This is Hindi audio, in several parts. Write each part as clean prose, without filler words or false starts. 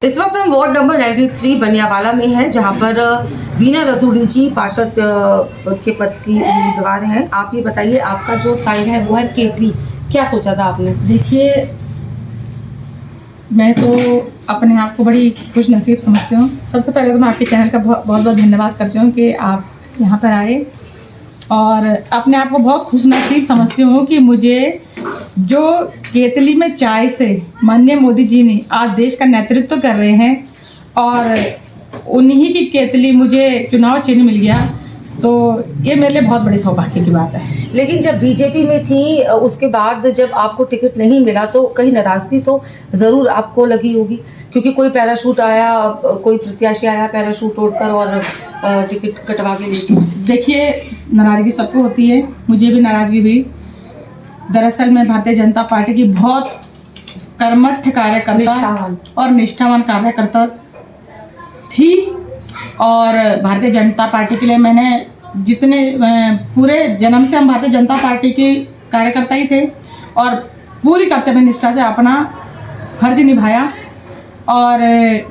इस वक्त हम वार्ड नंबर 93 बनियावाला में हैं, जहां पर वीना रतूड़ी जी पार्षद के पद की उम्मीदवार हैं। आप ये बताइए, आपका जो साइड है वो है केतली, क्या सोचा था आपने? देखिए, मैं तो अपने आप को बड़ी खुश नसीब समझती हूँ। सबसे पहले तो मैं आपके चैनल का बहुत बहुत धन्यवाद करती हूँ कि आप यहाँ पर आए, और अपने आप को बहुत खुश नसीब समझती हूँ कि मुझे जो केतली में चाय से माननीय मोदी जी ने आज देश का नेतृत्व कर रहे हैं, और उन्हीं की केतली मुझे चुनाव चिन्ह मिल गया, तो ये मेरे लिए बहुत बड़ी सौभाग्य की बात है। लेकिन जब बीजेपी में थी, उसके बाद जब आपको टिकट नहीं मिला तो कहीं नाराजगी तो ज़रूर आपको लगी होगी, क्योंकि कोई पैराशूट आया, कोई प्रत्याशी आया पैराशूट तोड़कर और टिकट कटवा के देती। देखिए, नाराज़गी सबको होती है, मुझे भी नाराज़गी हुई। दरअसल मैं भारतीय जनता पार्टी की बहुत कर्मठ कार्यकर्ता और निष्ठावान कार्यकर्ता थी, और भारतीय जनता पार्टी के लिए मैंने जितने पूरे जन्म से हम भारतीय जनता पार्टी के कार्यकर्ता ही थे, और पूरी कर्तव्य निष्ठा से अपना फर्ज निभाया। और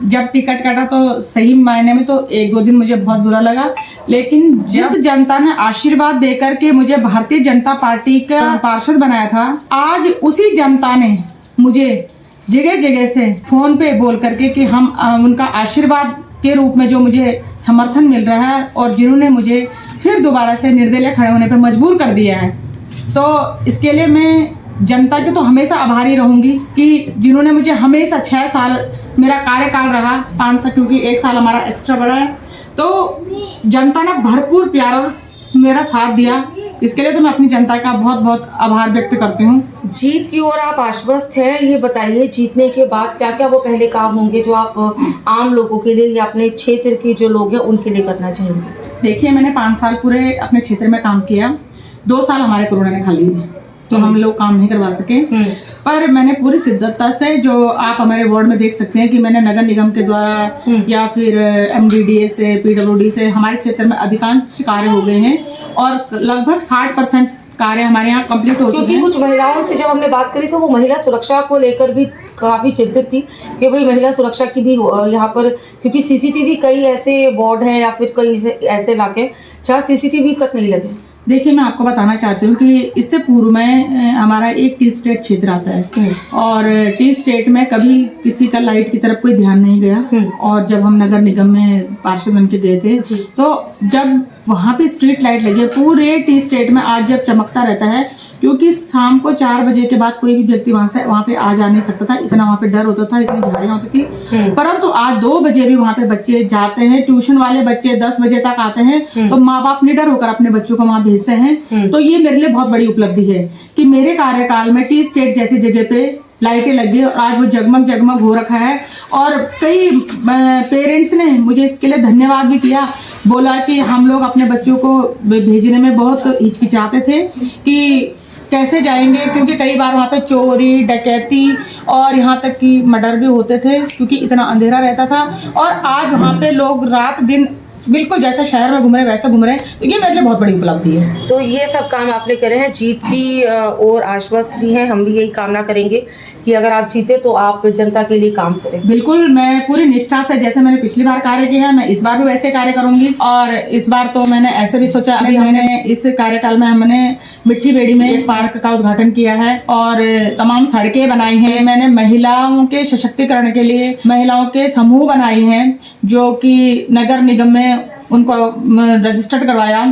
जब टिकट कटा तो सही मायने में तो 1-2 दिन मुझे बहुत बुरा लगा, लेकिन जिस जनता ने आशीर्वाद देकर के मुझे भारतीय जनता पार्टी का पार्षद बनाया था, आज उसी जनता ने मुझे जगह जगह से फोन पे बोल करके कि हम उनका आशीर्वाद के रूप में जो मुझे समर्थन मिल रहा है, और जिन्होंने मुझे फिर दोबारा से निर्दलीय खड़े होने पर मजबूर कर दिया है, तो इसके लिए मैं जनता के तो हमेशा आभारी रहूंगी कि जिन्होंने मुझे हमेशा 6 साल मेरा कार्यकाल रहा, 5 साल क्योंकि 1 साल हमारा एक्स्ट्रा बढ़ा है, तो जनता ने भरपूर प्यार और मेरा साथ दिया। इसके लिए तो मैं अपनी जनता का बहुत बहुत आभार व्यक्त करती हूँ। जीत की ओर आप आश्वस्त हैं, ये बताइए जीतने के बाद क्या क्या वो पहले काम होंगे जो आप आम लोगों के लिए या अपने क्षेत्र के जो लोग हैं उनके लिए करना चाहेंगे? देखिए, मैंने 5 साल पूरे अपने क्षेत्र में काम किया, 2 साल हमारे कोरोना ने खा लिए, तो हम लोग काम नहीं करवा सके, पर मैंने पूरी शिद्दतता से, जो आप हमारे वार्ड में देख सकते हैं कि मैंने नगर निगम के द्वारा या फिर MDDA से, PWD से हमारे क्षेत्र में अधिकांश कार्य हो गए हैं, और लगभग 60% कार्य हमारे यहाँ कंप्लीट हो चुके हैं। क्योंकि कुछ महिलाओं से जब हमने बात करी तो वो महिला सुरक्षा को लेकर भी काफ़ी चिंतित थी कि भाई महिला सुरक्षा की भी यहाँ पर, क्योंकि CCTV कई ऐसे वार्ड हैं या फिर कई ऐसे इलाके हैं जहाँ CCTV तक नहीं लगे। देखिए, मैं आपको बताना चाहती हूँ कि इससे पूर्व में हमारा एक टी स्टेट क्षेत्र आता है, और टी स्टेट में कभी किसी का लाइट की तरफ कोई ध्यान नहीं गया, और जब हम नगर निगम में पार्षद बन के गए थे, तो जब वहाँ पे स्ट्रीट लाइट लगी है पूरे टी स्टेट में, आज जब चमकता रहता है, क्योंकि शाम को 4 बजे के बाद कोई भी व्यक्ति वहाँ पे आ जा नहीं सकता था, इतना वहाँ पे डर होता था, इतनी झाड़ियाँ होती थी। परंतु आज 2 बजे भी वहाँ पे बच्चे जाते हैं, ट्यूशन वाले बच्चे 10 बजे तक आते हैं, तो माँ बाप निडर होकर अपने बच्चों को वहाँ भेजते हैं। तो ये मेरे लिए बहुत बड़ी उपलब्धि है कि मेरे कार्यकाल में टी स्टेट जैसी जगह पे लाइटें लगी और आज वो जगमग जगमग हो रखा है। और कई पेरेंट्स ने मुझे इसके लिए धन्यवाद भी किया, बोला कि हम लोग अपने बच्चों को भेजने में बहुत हिचकिचाते थे कि कैसे जाएंगे, क्योंकि कई बार वहाँ पे चोरी डकैती और यहाँ तक कि मर्डर भी होते थे, क्योंकि इतना अंधेरा रहता था। और आज वहाँ पे लोग रात दिन बिल्कुल जैसा शहर में घूम रहे वैसा घूम रहे हैं, तो ये मेरे लिए बहुत बड़ी उपलब्धि है। तो ये सब काम आपने करे हैं, जीत की और आश्वस्त भी हैं। हम भी यही कामना करेंगे कि अगर आप जीते तो आप जनता के लिए काम करें। बिल्कुल, मैं पूरी निष्ठा से, जैसे मैंने पिछली बार कार्य किया है, मैं इस बार भी वैसे कार्य करूंगी। और इस बार तो मैंने ऐसे भी सोचा, मैंने इस कार्यकाल में हमने मिट्टी बेड़ी में एक पार्क का उद्घाटन किया है, और तमाम सड़कें बनाई हैं। मैंने महिलाओं के सशक्तिकरण के लिए महिलाओं के समूह बनाए हैं, जो कि नगर निगम में उनको रजिस्टर्ड करवाया,